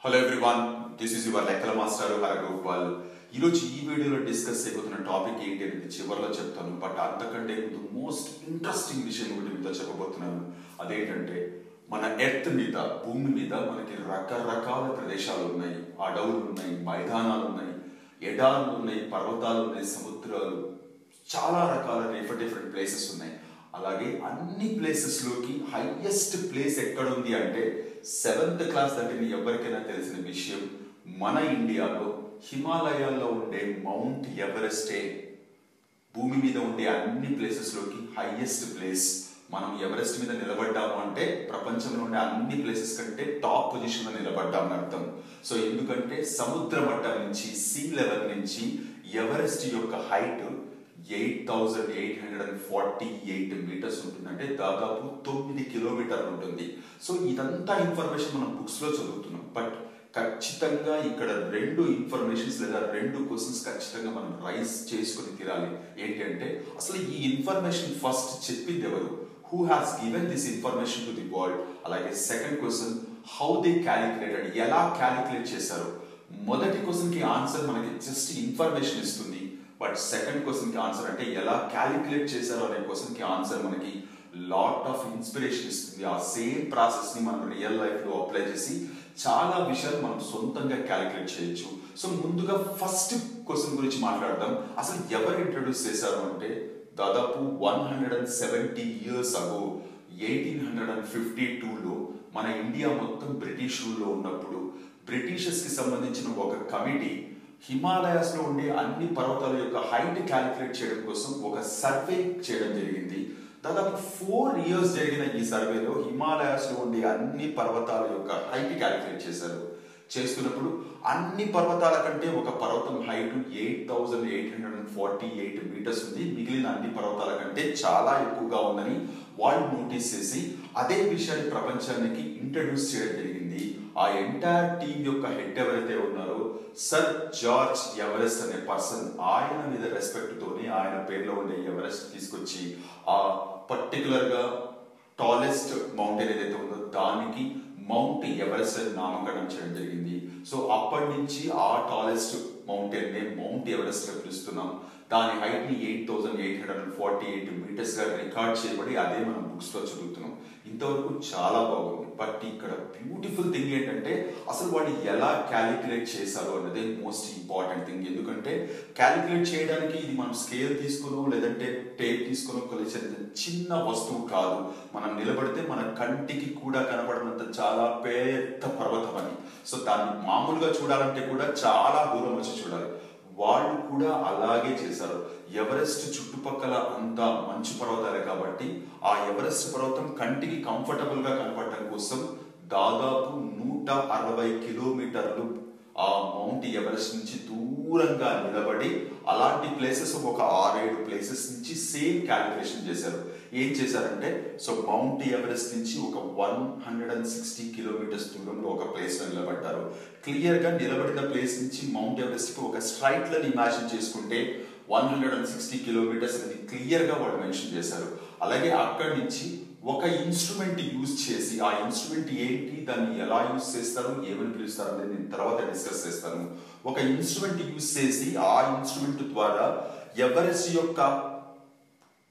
Hello everyone, this is your లెక్కల master Haragopal. ఈరోజు ఈ వీడియోలో డిస్కస్ చేయబోతున్న టాపిక్ ఏంటి అనేది చివరిలో చెప్తాను. బట్ అంతకంటే ముందు మోస్ట్ ఇంట్రెస్టింగ్ విషయం ఒకటి మీతో చెప్పబోతున్నాను. అదేంటంటే మన ఎర్త్ మీద, భూమి మీద మనకి రకరకాల ప్రదేశాలు ఉన్నాయి. అడవులు ఉన్నాయి, మైదానాలు ఉన్నాయి, ఎడారులు ఉన్నాయి, పర్వతాలు ఉన్నాయి, సముద్రాలు, చాలా రకాల డిఫరెంట్ ప్లేసెస్ ఉన్నాయి. అలాగే అన్ని ప్లేసెస్లోకి హైయెస్ట్ ప్లేస్ ఎక్కడుంది అంటే 7th క్లాస్ దగ్గర ఎవరికైనా తెలిసిన విషయం, మన ఇండియాలో హిమాలయాల్లో ఉండే మౌంట్ ఎవరెస్టే భూమి మీద ఉండే అన్ని ప్లేసెస్లోకి హైయెస్ట్ ప్లేస్. మనం ఎవరెస్ట్ మీద నిలబడ్డాము అంటే ప్రపంచంలో ఉండే అన్ని ప్లేసెస్ కంటే టాప్ పొజిషన్లో నిలబడ్డామని అర్థం. సో ఎందుకంటే సముద్ర మట్టం నుంచి, సీ లెవెల్ నుంచి ఎవరెస్ట్ యొక్క హైట్ 8,848 మీటర్స్ ఉంటుంది. అంటే దాదాపు 9 కిలోమీటర్లు ఉంటుంది. సో ఇదంతా ఇన్ఫర్మేషన్ మనం బుక్స్ లో చదువుతున్నాం. బట్ ఖచ్చితంగా ఇక్కడ రెండు ఇన్ఫర్మేషన్స్ లేదా రెండు క్వశ్చన్స్ ఖచ్చితంగా మనం రైజ్ చేసుకుని తీరాలి. ఏంటి అంటే అసలు ఈ ఇన్ఫర్మేషన్ ఫస్ట్ చెప్పింది ఎవరు? Who has given this information to the world? అలాగే second question, how they calculated, ఎలా క్యాలిక్యులేట్ చేశారు? మొదటి క్వశ్చన్ కి ఆన్సర్ మనకి జస్ట్ ఇన్ఫర్మేషన్ ఇస్తుంది. బట్ సెకండ్ క్వశ్చన్ కి ఆన్సర్ అంటే ఎలా క్యాలిక్యులేట్ చేశారు అనే క్వశ్చన్ కి ఆన్సర్ మనకి లాట్ ఆఫ్ ఇన్స్పిరేషన్ ఇస్తుంది. ఆ సేమ్ ప్రాసెస్ ని మనం రియల్ లైఫ్ లో అప్లై చేసి చాలా విషయాలు మనం సొంతంగా క్యాలిక్యులేట్ చేయొచ్చు. సో ముందుగా ఫస్ట్ క్వశ్చన్ గురించి మాట్లాడదాం. అసలు ఎవరు ఇంట్రడ్యూస్ చేశారు అంటే దాదాపు 170 years ago 1852లో మన ఇండియా మొత్తం బ్రిటిష్ రూల్లో ఉన్నప్పుడు బ్రిటిషర్స్ కి సంబంధించిన ఒక కమిటీ హిమాలయాస్ లో ఉండే అన్ని పర్వతాల యొక్క హైట్ క్యాలిక్యులేట్ చేయడం కోసం ఒక సర్వే చేయడం జరిగింది. దాదాపు 4 years జరిగిన ఈ సర్వేలో హిమాలయాస్ లో ఉండే అన్ని పర్వతాల యొక్క హైట్ క్యాలిక్యులేట్ చేశారు. చేస్తున్నప్పుడు అన్ని పర్వతాల కంటే ఒక పర్వతం హైట్ 8,848 మీటర్స్ ఉంది. మిగిలిన అన్ని పర్వతాల కంటే చాలా ఎక్కువగా ఉందని వాళ్ళు నోటీస్ చేసి అదే విషయాన్ని ప్రపంచానికి ఇంట్రడ్యూస్ చేయడం జరిగింది. ఆ ఎంటైర్ టీమ్ యొక్క హెడ్ ఎవరైతే ఉన్నారో సర్ జార్జ్ ఎవరెస్ట్ అనే పర్సన్, ఆయన మీద రెస్పెక్ట్ తోని ఆయన పేరులో ఉండే ఎవరెస్ట్ తీసుకొచ్చి ఆ పర్టికులర్ గా టాలెస్ట్ మౌంటైన్ ఏదైతే ఉందో దానికి మౌంట్ ఎవరెస్ట్ అని నామకరణం చేయడం జరిగింది. సో అప్పటి నుంచి ఆ టాలెస్ట్ మౌంటైన్ నే మౌంట్ ఎవరెస్ట్ గా పిలుస్తున్నాం. దాని హైట్ ని 8,848 మీటర్స్ గా రికార్డ్ చేయబడి అదే మనం బుక్స్ లో చదువుతున్నాం. ఇంతవరకు చాలా బాగుంది. బట్ ఇక్కడ బ్యూటిఫుల్ థింగ్ ఏంటంటే అసలు వాడు ఎలా క్యాలిక్యులేట్ చేశారు అన్నదే మోస్ట్ ఇంపార్టెంట్ థింగ్. ఎందుకంటే క్యాలిక్యులేట్ చేయడానికి ఇది మనం స్కేల్ తీసుకునో లేదంటే టేప్ తీసుకునో కొలిచే చిన్న వస్తువు కాదు. మనం నిలబడితే మన కంటికి కూడా కనపడినంత చాలా పెద్ద పర్వతం అని. సో దాన్ని మామూలుగా చూడాలంటే కూడా చాలా దూరం వచ్చి చూడాలి. వాళ్ళు కూడా అలాగే చేశారు. ఎవరెస్ట్ చుట్టుపక్కల అంతా మంచు పర్వతాలే కాబట్టి ఆ ఎవరెస్ట్ పర్వతం కంటికి కంఫర్టబుల్ గా కనపడటం కోసం దాదాపు 160 కిలోమీటర్లు ఆ మౌంట్ ఎవరెస్ట్ నుంచి దూరంగా నిలబడి అలాంటి ప్లేసెస్ ఒక 6-7 ప్లేసెస్ నుంచి సేమ్ క్యాలిక్యులేషన్ చేశారు. ఏం చేశారంటే సో మౌంట్ ఎవరెస్ట్ నుంచి ఒక 160 కిలోమీటర్స్ దూరంలో ఒక ప్లేస్ లో నిలబడ్డారు. క్లియర్ గా నిలబడిన ప్లేస్ నుంచి మౌంట్ ఎవరెస్ట్ కి ఒక స్ట్రైట్ లైన్ ఇమాజిన్ చేసుకుంటే 160 కిలోమీటర్స్ అనేది క్లియర్ గా వాళ్ళు మెన్షన్ చేశారు. అలాగే అక్కడి నుంచి ఒక ఇన్స్ట్రుమెంట్ యూజ్ చేసి, ఆ ఇన్స్ట్రుమెంట్ ఏంటి, దాన్ని ఎలా యూజ్ చేస్తారు, ఏమని పిలుస్తారు అనేది నేను తర్వాత డిస్కస్ చేస్తాను. ఒక ఇన్స్ట్రుమెంట్ యూజ్ చేసి ఆ ఇన్స్ట్రుమెంట్ ద్వారా ఎవరెస్ట్ యొక్క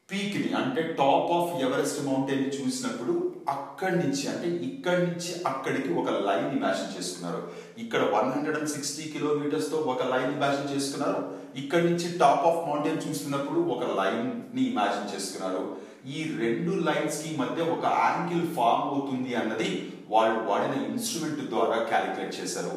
పీక్ ని అంటే టాప్ ఆఫ్ ఎవరెస్ట్ మౌంటైన్ ని చూసినప్పుడు అక్కడి నుంచి అంటే ఇక్కడి నుంచి అక్కడికి ఒక లైన్ ఇమాజిన్ చేసుకున్నారు. ఇక్కడ 160 కిలోమీటర్స్ తో ఒక లైన్ ఇమాజిన్ చేసుకున్నారు. ఇక్కడి నుంచి టాప్ ఆఫ్ మౌంటైన్ చూస్తున్నప్పుడు ఒక లైన్ ని ఇమాజిన్ చేసుకున్నారు. ఈ రెండు లైన్స్ కి మధ్య ఒక యాంగిల్ ఫామ్ అవుతుంది అన్నది వాళ్ళు వాడిన ఇన్స్ట్రుమెంట్ ద్వారా క్యాలిక్యులేట్ చేశారు.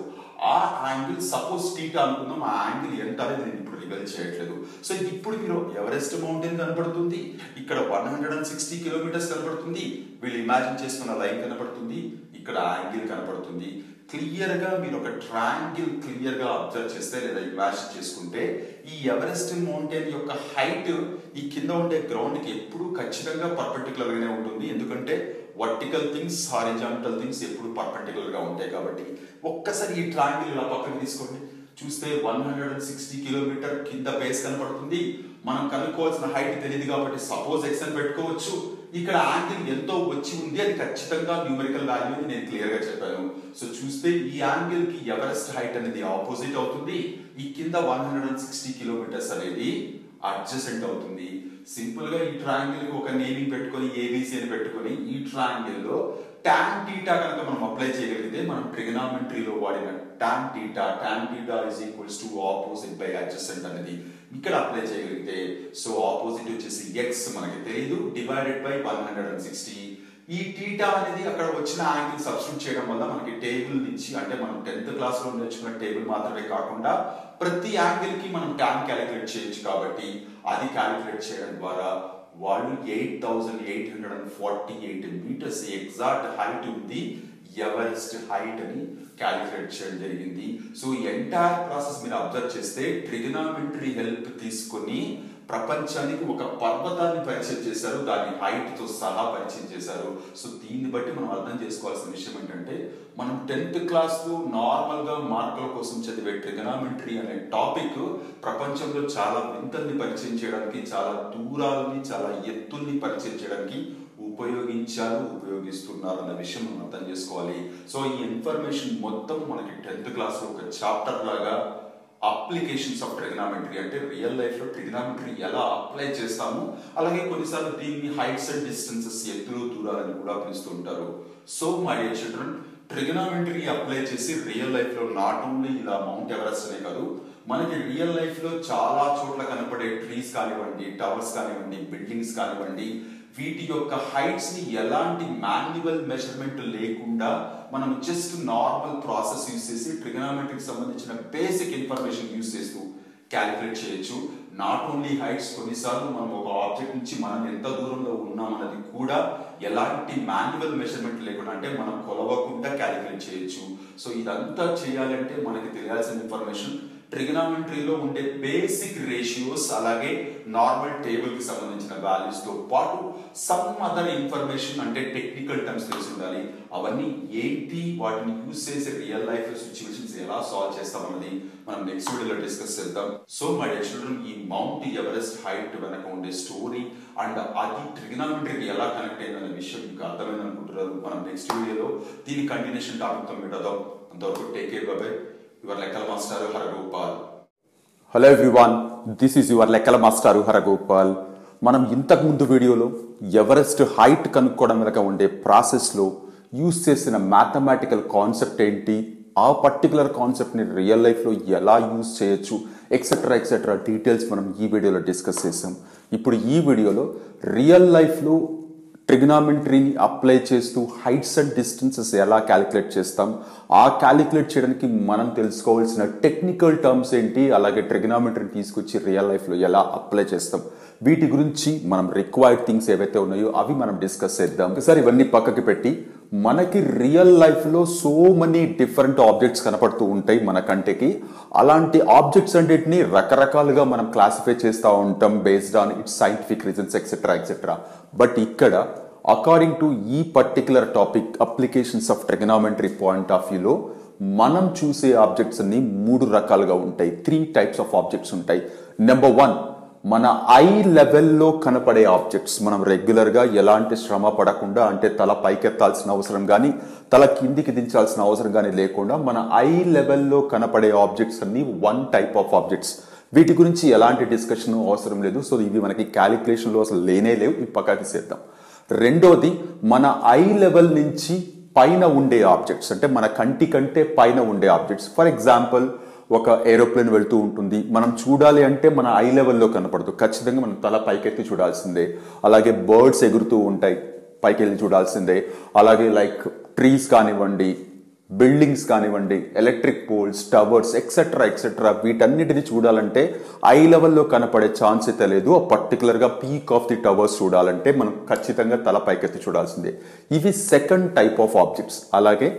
ఆ యాంగిల్ సపోజ్ థీటా అనుకుందాం. ఆ యాంగిల్ ఎంత అనేది నేను ఇప్పుడు రివీల్ చేయట్లేదు. సో ఇప్పుడు మీరు ఎవరెస్ట్ మౌంటైన్ కనపడుతుంది, ఇక్కడ 160 కిలోమీటర్స్ కనపడుతుంది, వీళ్ళు ఇమాజిన్ చేసుకున్న లైన్ కనపడుతుంది, ఇక్కడ యాంగిల్ కనపడుతుంది. క్లియర్ గా మీరు ఒక ట్రయాంగిల్ క్లియర్ గా అబ్జర్వ్ చేస్తే లేదా ఇమాజిన్ చేసుకుంటే ఈ ఎవరెస్ట్ మౌంటైన్ యొక్క హైట్ ఈ కింద ఉండే గ్రౌండ్ కి ఎప్పుడు ఖచ్చితంగా పర్పెండిక్యులర్ గానే ఉంటుంది. ఎందుకంటే వర్టికల్ థింగ్స్, హారిజాంటల్ థింగ్స్ ఎప్పుడు పర్పెండిక్యులర్ గా ఉంటాయి కాబట్టి. ఒక్కసారి ఈ ట్రయాంగిల్ ఇలా పక్కన తీసుకోండి, చూస్తే 160 కిలోమీటర్ కింద బేస్ కనపడుతుంది. మనం కనుక్కోవాల్సిన హైట్ తెలియదు కాబట్టి సపోజ్ ఎక్స్ అని పెట్టుకోవచ్చు. ఇక్కడ యాంగిల్ ఎంతో వచ్చి ఉంది, అది ఖచ్చితంగా న్యూమరికల్ వాల్యూ అని నేను క్లియర్ గా చెప్పాను. సో చూస్తే ఈ యాంగిల్ కి ఎవరెస్ట్ హైట్ అనేది ఆపోజిట్ అవుతుంది, ఈ కింద 160 కిలోమీటర్స్ అనేది అడ్జసెంట్ అవుతుంది. సింపుల్ గా ఈ ట్రయాంగిల్ కి ఒక నేమింగ్ పెట్టుకొని ఏబిసి అని పెట్టుకొని ఈ ట్రయాంగిల్ లో టాన్ టీటా కనుక మనం అప్లై చేయగలిగితే మనం ట్రిగనామెట్రీలో వాడిన tan theta is equals to opposite by adjacent అనేది ఇక్కడ అప్లై చేయగలిగితే సో ఆపోజిట్ వచ్చేసి ఎక్స్ మనకి తెలియదు డివైడెడ్ బై 160. ఈ టీటా అనేది అక్కడ వచ్చిన యాంగిల్ సబ్స్టిట్యూట్ చేయడం వల్ల మనకి టేబుల్ నుంచి అంటే మనం 10th క్లాస్ లో నేర్చుకున్న టేబుల్ మాత్రమే కాకుండా ప్రతి యాంగిల్ కి మనం టాన్ క్యాలిక్యులేట్ చేయొచ్చు. కాబట్టి అది క్యాలిక్యులేట్ చేయడం ద్వారా వాళ్ళు 8848 మీటర్స్ ఎగ్జాక్ట్ హైట్ ఉంది ఎవరెస్ట్ హైట్ అని క్యాలిక్యులేట్ చేయడం జరిగింది. సో ఎంటైర్ ప్రాసెస్ మీరు అబ్జర్వ్ చేస్తే ట్రిగనామెట్రీ హెల్ప్ తీసుకొని ప్రపంచానికి ఒక పర్వతాన్ని పరిచయం చేశారు, దాని హైట్ తో సహా పరిచయం చేశారు. సో దీన్ని బట్టి మనం అర్థం చేసుకోవాల్సిన విషయం ఏంటంటే మనం 10th క్లాస్ లో నార్మల్ గా మార్కుల కోసం చదివే ట్రిగనామెట్రీ అనే టాపిక్ ప్రపంచంలో చాలా వింతల్ని పరిచయం చేయడానికి, చాలా దూరాలని చాలా ఎత్తుల్ని పరిచయం చేయడానికి ఉపయోగిస్తున్నారు అన్న విషయం మనం అర్థం చేసుకోవాలి. సో ఈ ఇన్ఫర్మేషన్ మొత్తం మనకి 10th క్లాస్ లో ఒక చాప్టర్ లాగా అప్లికేషన్స్ ఆఫ్ ట్రిగనామెట్రీ అంటే రియల్ లైఫ్ లో ట్రిగనామెట్రీ ఎలా అప్లై చేస్తాము, అలాగే కొన్నిసార్లు దీన్ని హైట్స్ అండ్ డిస్టెన్సెస్ ఎత్తులు దూరాలని కూడా పిలుస్తుంటారు. So my dear children, trigonometry apply చేసి రియల్ లైఫ్ లో నాట్ ఓన్లీ ఇలా మౌంట్ ఎవరెస్ట్ అనే కాదు, మనకి రియల్ లైఫ్ లో చాలా చోట్ల కనపడే ట్రీస్ కానివ్వండి, టవర్స్ కానివ్వండి, బిల్డింగ్స్ కానివ్వండి, వీటి యొక్క హైట్స్ ని ఎలాంటి మాన్యువల్ మెజర్మెంట్ లేకుండా మనం జస్ట్ నార్మల్ ప్రాసెస్ యూజ్ చేసి ట్రిగనామెట్రీకి సంబంధించిన బేసిక్ ఇన్ఫర్మేషన్ యూజ్ చేస్తూ క్యాలిక్యులేట్ చేయొచ్చు. నాట్ ఓన్లీ హైట్స్, కొన్నిసార్లు మనం ఒక ఆబ్జెక్ట్ నుంచి మనం ఎంత దూరంలో ఉన్నామన్నది కూడా ఎలాంటి మాన్యువల్ మెజర్మెంట్ లేకుండా అంటే మనం కొలవకుండా క్యాలిక్యులేట్ చేయొచ్చు. సో ఇదంతా చేయాలంటే మనకి తెలియాల్సిన ఇన్ఫర్మేషన్ ట్రిగనామెట్రీలో ఉండే బేసిక్ రేషియోస్, అలాగే నార్మల్ టేబుల్ కి సంబంధించిన వాల్యూస్ తో పాటు సమ్ అదర్ ఇన్ఫర్మేషన్ అంటే టెక్నికల్ టర్మ్స్ తెలిసి ఉండాలి. అవన్నీ ఏంటి, వాటిని యూజ్ చేసి రియల్ లైఫ్ సిచ్యువేషన్స్ ఎలా సాల్వ్ చేస్తామన్నది మనం నెక్స్ట్ వీడియోలో డిస్కస్ చేద్దాం. సో మై డియర్ చిల్డ్రన్, ఈ మౌంట్ ఎవరెస్ట్ హైట్ వెనక ఉండే స్టోరీ అండ్ అది ట్రిగనామెట్రీకి ఎలా కనెక్ట్ అయిందనే విషయం మీకు అర్థమైంది అనుకుంటున్నారు. మనం నెక్స్ట్ వీడియోలో దీని కంటిన్యూషన్ టాపిక్ తో మీటదాం. అంతవరకు take care, bye by. Your Lekkala Master Haragopal. Hello everyone, this is your Lekkala Master Haragopal. మనం ఇంతకు ముందు వీడియోలో ఎవరెస్ట్ హైట్ కనుక్కోవడం వెనక ఉండే ప్రాసెస్లో యూజ్ చేసిన మ్యాథమెటికల్ కాన్సెప్ట్ ఏంటి, ఆ పర్టికులర్ కాన్సెప్ట్ని రియల్ లైఫ్లో ఎలా యూజ్ చేయొచ్చు ఎక్సెట్రా డీటెయిల్స్ మనం ఈ వీడియోలో డిస్కస్ చేసాం. ఇప్పుడు ఈ వీడియోలో రియల్ లైఫ్లో ట్రిగనామెట్రీని అప్లై చేస్తూ హైట్స్ అండ్ డిస్టెన్సెస్ ఎలా క్యాలిక్యులేట్ చేస్తాం, ఆ క్యాలిక్యులేట్ చేయడానికి మనం తెలుసుకోవాల్సిన టెక్నికల్ టర్మ్స్ ఏంటి, అలాగే ట్రిగనామెట్రీని తీసుకొచ్చి రియల్ లైఫ్లో ఎలా అప్లై చేస్తాం, వీటి గురించి మనం రిక్వైర్డ్ థింగ్స్ ఏవైతే ఉన్నాయో అవి మనం డిస్కస్ చేద్దాం. ఒకసారి ఇవన్నీ పక్కకి పెట్టి మనకి రియల్ లైఫ్లో సో మెనీ డిఫరెంట్ ఆబ్జెక్ట్స్ కనపడుతూ ఉంటాయి మన కంటికి. అలాంటి ఆబ్జెక్ట్స్ అన్నిటిని రకరకాలుగా మనం క్లాసిఫై చేస్తూ ఉంటాం based on it's scientific reasons etcetera. But ఇక్కడ అకార్డింగ్ టు ఈ particular topic applications of trigonometry point of వ్యూలో మనం చూసే ఆబ్జెక్ట్స్ అన్ని 3 రకాలుగా ఉంటాయి. 3 టైప్స్ ఆఫ్ ఆబ్జెక్ట్స్ ఉంటాయి. నెంబర్ 1, మన ఐ లెవెల్లో కనపడే ఆబ్జెక్ట్స్. మనం రెగ్యులర్గా ఎలాంటి శ్రమ పడకుండా అంటే తల పైకెత్తాల్సిన అవసరం కానీ తల కిందికి దించాల్సిన అవసరం కానీ లేకుండా మన ఐ లెవెల్లో కనపడే ఆబ్జెక్ట్స్ అన్ని 1 టైప్ ఆఫ్ ఆబ్జెక్ట్స్. వీటి గురించి ఎలాంటి డిస్కషన్ అవసరం లేదు. సో ఇవి మనకి క్యాలిక్యులేషన్లో అసలు లేనే లేవు, ఈ పక్కకి చేద్దాం. రెండోది, మన ఐ లెవెల్ నుంచి పైన ఉండే ఆబ్జెక్ట్స్ అంటే మన కంటి కంటే పైన ఉండే ఆబ్జెక్ట్స్. ఫర్ ఎగ్జాంపుల్, ఒక ఏరోప్లేన్ వెళ్తూ ఉంటుంది, మనం చూడాలి అంటే మన ఐ లెవెల్లో కనపడదు, ఖచ్చితంగా మనం తల పైకెత్తి చూడాల్సిందే. అలాగే బర్డ్స్ ఎగురుతూ ఉంటాయి, పైకి వెళ్ళి చూడాల్సిందే. అలాగే లైక్ ట్రీస్ కానివ్వండి, బిల్డింగ్స్ కానివ్వండి, ఎలక్ట్రిక్ పోల్స్, టవర్స్ ఎక్సెట్రా వీటన్నిటిని చూడాలంటే ఐ లెవెల్లో కనపడే ఛాన్స్ అయితే లేదు. పర్టికులర్గా పీక్ ఆఫ్ ది టవర్స్ చూడాలంటే మనం ఖచ్చితంగా తల పైకెత్తి చూడాల్సిందే. ఇవి సెకండ్ టైప్ ఆఫ్ ఆబ్జెక్ట్స్. అలాగే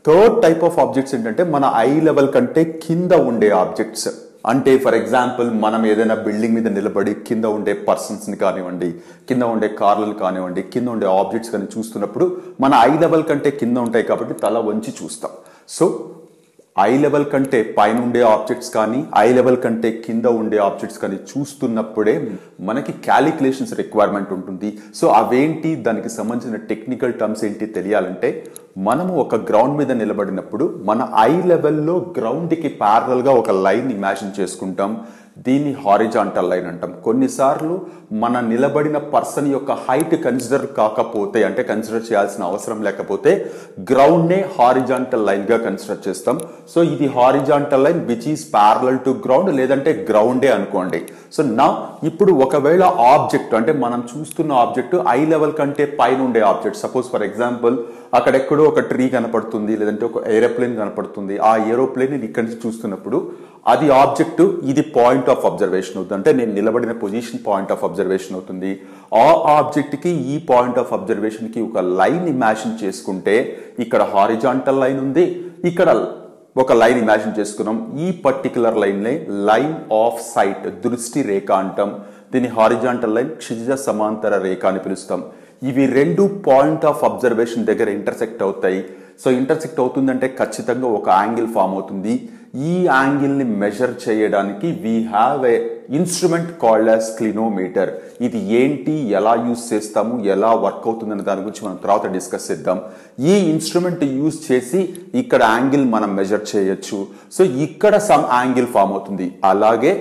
థర్డ్ టైప్ ఆఫ్ ఆబ్జెక్ట్స్ ఏంటంటే మన ఐ లెవెల్ కంటే కింద ఉండే ఆబ్జెక్ట్స్. అంటే ఫర్ ఎగ్జాంపుల్, మనం ఏదైనా బిల్డింగ్ మీద నిలబడి కింద ఉండే పర్సన్స్ని కానివ్వండి, కింద ఉండే కార్లను కానివ్వండి, కింద ఉండే ఆబ్జెక్ట్స్ కానీ చూస్తున్నప్పుడు మన ఐ లెవెల్ కంటే కింద ఉంటాయి కాబట్టి తల వంచి చూస్తాం. సో ఐ లెవెల్ కంటే పైన ఉండే ఆబ్జెక్ట్స్ కానీ ఐ లెవెల్ కంటే కింద ఉండే ఆబ్జెక్ట్స్ కానీ చూస్తున్నప్పుడే మనకి క్యాలిక్యులేషన్స్ రిక్వైర్మెంట్ ఉంటుంది. సో అవేంటి, దానికి సంబంధించిన టెక్నికల్ టర్మ్స్ ఏంటి తెలియాలంటే మనము ఒక గ్రౌండ్ మీద నిలబడినప్పుడు మన ఐ లెవెల్లో గ్రౌండ్కి ప్యారలల్గా ఒక లైన్ ఇమాజిన్ చేసుకుంటాం. దీన్ని హారిజాంటల్ లైన్ అంటాం. కొన్నిసార్లు మన నిలబడిన పర్సన్ యొక్క హైట్ కన్సిడర్ కాకపోతే, అంటే కన్సిడర్ చేయాల్సిన అవసరం లేకపోతే గ్రౌండ్నే హారిజాంటల్ లైన్గా కన్సిడర్ చేస్తాం. సో ఇది horizontal line which is parallel to ground, లేదంటే గ్రౌండే అనుకోండి. సో నా ఇప్పుడు ఒకవేళ ఆబ్జెక్ట్ అంటే మనం చూస్తున్న ఆబ్జెక్ట్ ఐ లెవెల్ కంటే పైన ఉండే ఆబ్జెక్ట్, సపోజ్ ఫర్ ఎగ్జాంపుల్ అక్కడెక్కడో ఒక ట్రీ కనపడుతుంది, లేదంటే ఒక ఏరోప్లేన్ కనపడుతుంది. ఆ ఏరోప్లేన్ ఇక్కడి నుంచి చూస్తున్నప్పుడు అది ఆబ్జెక్ట్, ఇది పాయింట్ ఆఫ్ అబ్జర్వేషన్ అవుతుంది. అంటే నేను నిలబడిన పొజిషన్ పాయింట్ ఆఫ్ అబ్జర్వేషన్ అవుతుంది. ఆ ఆబ్జెక్ట్ కి ఈ పాయింట్ ఆఫ్ అబ్జర్వేషన్ కి ఒక లైన్ ఇమాజిన్ చేసుకుంటే ఇక్కడ హారిజాంటల్ లైన్ ఉంది, ఇక్కడ ఒక లైన్ ఇమాజిన్ చేసుకున్నాం. ఈ పర్టికులర్ లైన్ ఆఫ్ సైట్, దృష్టి రేఖ అంటాం. దీన్ని హారిజాంటల్ లైన్, క్షితిజ సమాంతర రేఖ అని పిలుస్తాం. ఇవి రెండు పాయింట్ ఆఫ్ అబ్జర్వేషన్ దగ్గర ఇంటర్సెక్ట్ అవుతాయి. సో ఇంటర్సెక్ట్ అవుతుందంటే ఖచ్చితంగా ఒక యాంగిల్ ఫామ్ అవుతుంది. ఈ యాంగిల్ ని మెజర్ చేయడానికి we have a instrument called as clinometer. ఇది ఏంటి, ఎలా యూజ్ చేస్తాము, ఎలా వర్క్ అవుతుందనే దాని గురించి మనం తర్వాత డిస్కస్ చేద్దాం. ఈ ఇన్స్ట్రుమెంట్ యూజ్ చేసి ఇక్కడ యాంగిల్ మనం మెజర్ చేయొచ్చు. సో ఇక్కడ సమ్ యాంగిల్ ఫామ్ అవుతుంది. అలాగే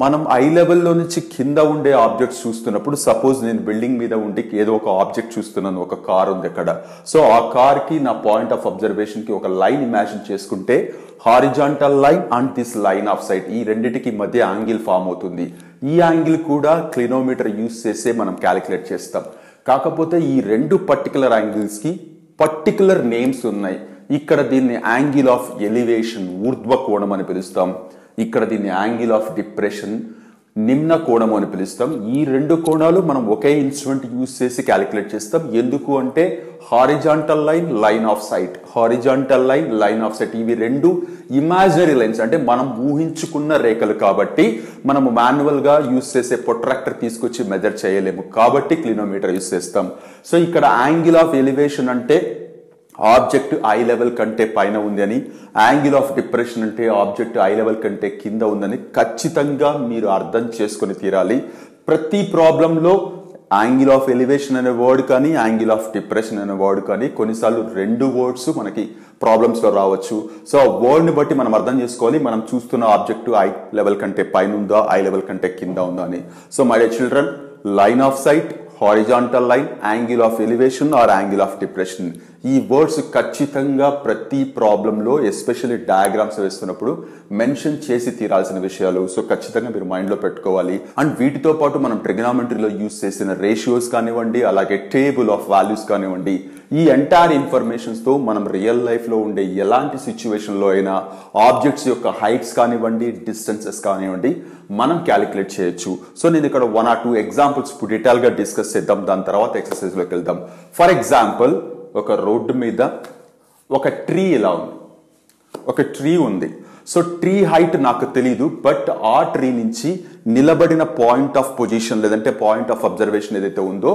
మనం ఐ లెవెల్లో నుంచి కింద ఉండే ఆబ్జెక్ట్స్ చూస్తున్నప్పుడు, సపోజ్ నేను బిల్డింగ్ మీద ఉండి ఏదో ఒక ఆబ్జెక్ట్ చూస్తున్నాను, ఒక కార్ ఉంది అక్కడ. సో ఆ కార్ కి నా పాయింట్ ఆఫ్ అబ్జర్వేషన్ కి ఒక లైన్ ఇమాజిన్ చేసుకుంటే horizontal line and this line of sight, ఈ రెండిటికి మధ్య యాంగిల్ ఫామ్ అవుతుంది. ఈ యాంగిల్ కూడా క్లినోమీటర్ యూజ్ చేసే మనం క్యాలిక్యులేట్ చేస్తాం. కాకపోతే ఈ రెండు పర్టికులర్ యాంగిల్స్ కి పర్టికులర్ నేమ్స్ ఉన్నాయి. ఇక్కడ దీన్ని యాంగిల్ ఆఫ్ ఎలివేషన్, ఊర్ధ్వ కోణం అని పిలుస్తాం. ఇక్కడ దీన్ని యాంగిల్ ఆఫ్ డిప్రెషన్, నిమ్న కోణం అని పిలుస్తాం. ఈ రెండు కోణాలు మనం ఒకే ఇన్స్ట్రుమెంట్ యూజ్ చేసి క్యాలిక్యులేట్ చేస్తాం. ఎందుకు అంటే horizontal line, line of sight, horizontal line, line of sight, ఇవి రెండు ఇమాజినరీ లైన్స్, అంటే మనం ఊహించుకున్న రేఖలు. కాబట్టి మనము మాన్యువల్ గా యూజ్ చేసే ప్రొట్రాక్టర్ తీసుకొచ్చి మెజర్ చేయలేము. కాబట్టి క్లినోమీటర్ యూజ్ చేస్తాం. సో ఇక్కడ యాంగిల్ ఆఫ్ ఎలివేషన్ అంటే ఆబ్జెక్ట్ ఐ లెవెల్ కంటే పైన ఉంది అని, యాంగిల్ ఆఫ్ డిప్రెషన్ అంటే ఆబ్జెక్ట్ ఐ లెవెల్ కంటే కింద ఉందని ఖచ్చితంగా మీరు అర్థం చేసుకొని తీరాలి. ప్రతి ప్రాబ్లంలో యాంగిల్ ఆఫ్ ఎలివేషన్ అనే వర్డ్ కానీ యాంగిల్ ఆఫ్ డిప్రెషన్ అనే వర్డ్ కానీ కొన్నిసార్లు రెండు వర్డ్స్ మనకి ప్రాబ్లమ్స్ లో రావచ్చు. సో ఆ వర్డ్ ని బట్టి మనం అర్థం చేసుకోవాలి, మనం చూస్తున్న ఆబ్జెక్ట్ ఐ లెవెల్ కంటే పైన ఉందా, ఐ లెవెల్ కంటే కింద ఉందా అని. So my dear children, line of sight, horizontal line, angle of elevation or angle of depression, ఈ వర్డ్స్ ఖచ్చితంగా ప్రతి ప్రాబ్లంలో ఎస్పెషల్లీ డయాగ్రామ్స్ వేస్తున్నప్పుడు మెన్షన్ చేసి తీరాల్సిన విషయాలు. సో ఖచ్చితంగా మీరు మైండ్ లో పెట్టుకోవాలి. అండ్ వీటితో పాటు మనం ట్రిగనామెట్రీలో యూజ్ చేసిన రేషియోస్ కానివ్వండి, అలాగే టేబుల్ ఆఫ్ వాల్యూస్ కానివ్వండి, ఈ ఎంటైర్ ఇన్ఫర్మేషన్స్ తో మనం రియల్ లైఫ్ లో ఉండే ఎలాంటి సిచ్యువేషన్ లో అయినా ఆబ్జెక్ట్స్ యొక్క హైట్స్ కానివ్వండి, డిస్టెన్సెస్ కానివ్వండి మనం క్యాలిక్యులేట్ చేయొచ్చు. సో నేను ఇక్కడ 1 or 2 ఎగ్జాంపుల్స్ డీటెయిల్ గా డిస్కస్ చేద్దాం, దాని తర్వాత ఎక్సర్సైజ్ లోకి వెళ్దాం. ఫర్ ఎగ్జాంపుల్, ఒక రోడ్డు మీద ఒక ట్రీ ఇలా ఉంది, ఒక ట్రీ ఉంది. సో ట్రీ హైట్ నాకు తెలీదు, బట్ ఆ ట్రీ నుంచి నిలబడిన పాయింట్ ఆఫ్ పొజిషన్ లేదంటే పాయింట్ ఆఫ్ అబ్జర్వేషన్ ఏదైతే ఉందో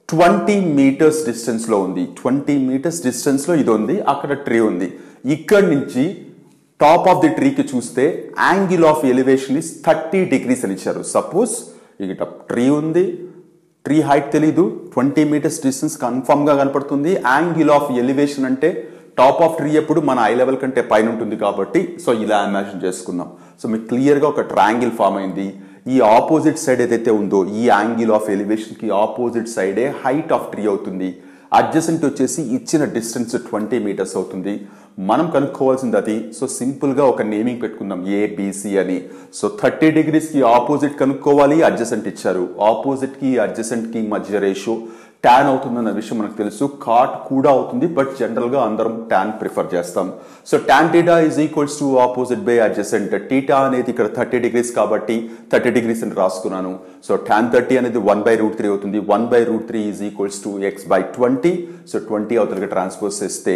20 meters డిస్టెన్స్ లో ఉంది. 20 meters డిస్టెన్స్ లో ఇది ఉంది, అక్కడ ట్రీ ఉంది. ఇక్కడ నుంచి టాప్ ఆఫ్ ది ట్రీకి చూస్తే angle of elevation is 30 degrees అని ఇచ్చారు. సపోజ్ ఇక్కడ ట్రీ ఉంది, ట్రీ హైట్ తెలీదు, 20 meters డిస్టెన్స్ కన్ఫర్మ్ గా కనపడుతుంది. యాంగిల్ ఆఫ్ ఎలివేషన్ అంటే టాప్ ఆఫ్ ట్రీ ఎప్పుడు మన ఐ లెవెల్ కంటే పైన ఉంటుంది కాబట్టి సో ఇలా ఇమాజిన్ చేసుకున్నాం. సో మీకు క్లియర్ గా ఒక ట్రయాంగిల్ ఫామ్ అయింది. ఈ ఆపోజిట్ సైడ్ ఏదైతే ఉందో ఈ యాంగిల్ ఆఫ్ ఎలివేషన్ కి ఆపోజిట్ సైడే హైట్ ఆఫ్ ట్రీ అవుతుంది. అడ్జసెంట్ వచ్చేసి ఇచ్చిన డిస్టెన్స్ 20 meters అవుతుంది. మనం కనుక్కోవాల్సింది అది. సో సింపుల్ గా ఒక నేమింగ్ పెట్టుకుందాం, ఏబిసి అని. సో 30 degrees కి ఆపోజిట్ కనుక్కోవాలి, అడ్జసెంట్ ఇచ్చారు. ఆపోజిట్ కి అడ్జసెంట్ కి మధ్య రేషియో tan అవుతుందన్న విషయం మనకు తెలుసు. కాట్ కూడా అవుతుంది, బట్ జనరల్ గా అందరం tan ప్రిఫర్ చేస్తాం. So tan theta is equals to opposite by adjacent. theta అనేది ఇక్కడ 30 degrees కాబట్టి 30 degrees అని రాసుకున్నాను. సో tan 30 అనేది 1/√3 అవుతుంది. 1/√3 is equals to x/20. So 20 అవతలకి ట్రాన్స్పోజ్ చేస్తే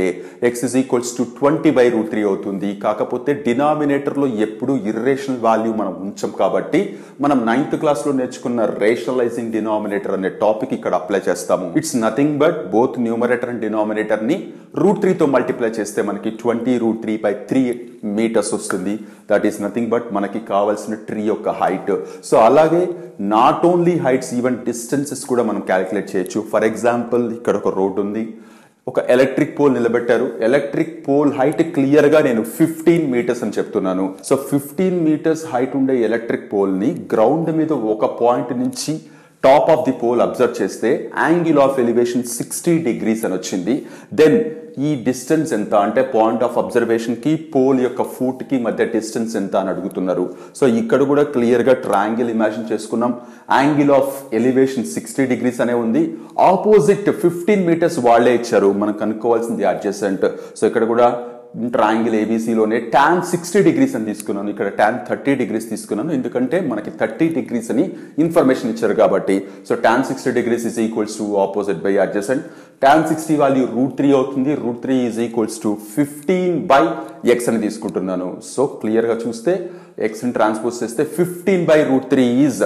x is equals to 20/√3 అవుతుంది. కాకపోతే డినామినేటర్ లో ఎప్పుడు ఇర్రేషనల్ వాల్యూ మనం ఉంచాం కాబట్టి మనం 9th క్లాస్ లో నేర్చుకున్న రేషనలైజింగ్ డినామినేటర్ అనే టాపిక్ ఇక్కడ అప్లై చేస్తాం. It's nothing but both numerator and denominator ని √3 తో మల్టిప్లై చేస్తే మనకి 20√3/3 మీటర్స్ వస్తుంది. దట్ ఈస్ నథింగ్ బట్ మనకి కావాల్సిన ట్రీ యొక్క హైట్. సో అలాగే not only heights, even distances కూడా మనం క్యాలిక్యులేట్ చేయొచ్చు. ఫర్ ఎగ్జాంపుల్ ఇక్కడ ఒక రోడ్ ఉంది, ఒక ఎలక్ట్రిక్ పోల్ నిలబెట్టారు. ఎలక్ట్రిక్ పోల్ హైట్ క్లియర్ గా నేను 15 మీటర్స్ అని చెప్తున్నాను. సో 15 మీటర్స్ హైట్ ఉండే ఎలక్ట్రిక్ పోల్ ని గ్రౌండ్ మీద ఒక పాయింట్ నుంచి top of the pole observe చేస్తే యాంగిల్ ఆఫ్ ఎలివేషన్ 60 degrees అని వచ్చింది. దెన్ ఈ డిస్టెన్స్ ఎంత అంటే పాయింట్ ఆఫ్ అబ్జర్వేషన్ కి పోల్ యొక్క ఫూట్ కి మధ్య డిస్టెన్స్ ఎంత అని అడుగుతున్నారు. సో ఇక్కడ కూడా క్లియర్ గా ట్రయాంగిల్ ఇమాజిన్ చేసుకున్నాం. యాంగిల్ ఆఫ్ ఎలివేషన్ 60 degrees అనే ఉంది. ఆపోజిట్ 15 మీటర్స్ వాళ్లే ఇచ్చారు, మనం కనుక్కోవాల్సింది అడ్జసెంట్. సో ఇక్కడ కూడా ట్రయాంగిల్ ఏబీసీలోనే tan 60 degrees అని తీసుకున్నాను, ఇక్కడ tan 30 degrees తీసుకున్నాను, ఎందుకంటే మనకి 30 degrees అని ఇన్ఫర్మేషన్ ఇచ్చారు కాబట్టి. So tan 60 degrees is equals to opposite by adjacent. tan 60 value √3 అవుతుంది. √3 is equals to 15 by x అని తీసుకుంటున్నాను. సో క్లియర్ గా చూస్తే x ని ట్రాన్స్పోజ్ చేస్తే 15 by √3 is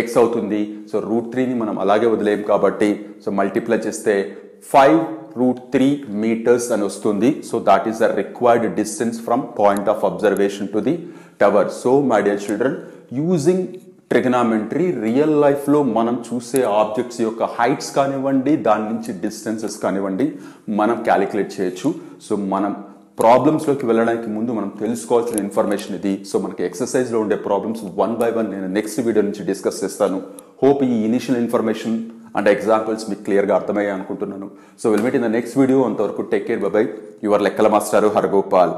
x అవుతుంది. సో √3ని మనం అలాగే వదిలేం కాబట్టి సో మల్టిప్లై చేస్తే 5√3 meters అని వస్తుంది. So that is the required distance from point of observation to the tower. So my dear children, using trigonometry real life లో మనం చూసే ఆబ్జెక్ట్స్ యొక్క హైట్స్ కానివ్వండి, దాని నుంచి డిస్టెన్సెస్ కానివ్వండి, మనం క్యాలిక్యులేట్ చేయొచ్చు. సో మనం ప్రాబ్లమ్స్ లోకి వెళ్ళడానికి ముందు మనం తెలుసుకోవాల్సిన ఇన్ఫర్మేషన్ ఇది. సో మనకి ఎక్సర్సైజ్ లో ఉండే ప్రాబ్లమ్స్ 1 by 1 నేను నెక్స్ట్ వీడియో నుంచి డిస్కస్ చేస్తాను. హోప్ ఈ ఇనిషియల్ ఇన్ఫర్మేషన్ అండ్ ఎగ్జాంపుల్స్ మీకు క్లియర్ గా అర్థమయ్యాయి అనుకుంటున్నాను. So will meet in the next video. అంతవరకు టేక్ కేర్, బై. యువర్ లెక్కల మాస్టారు Haragopal.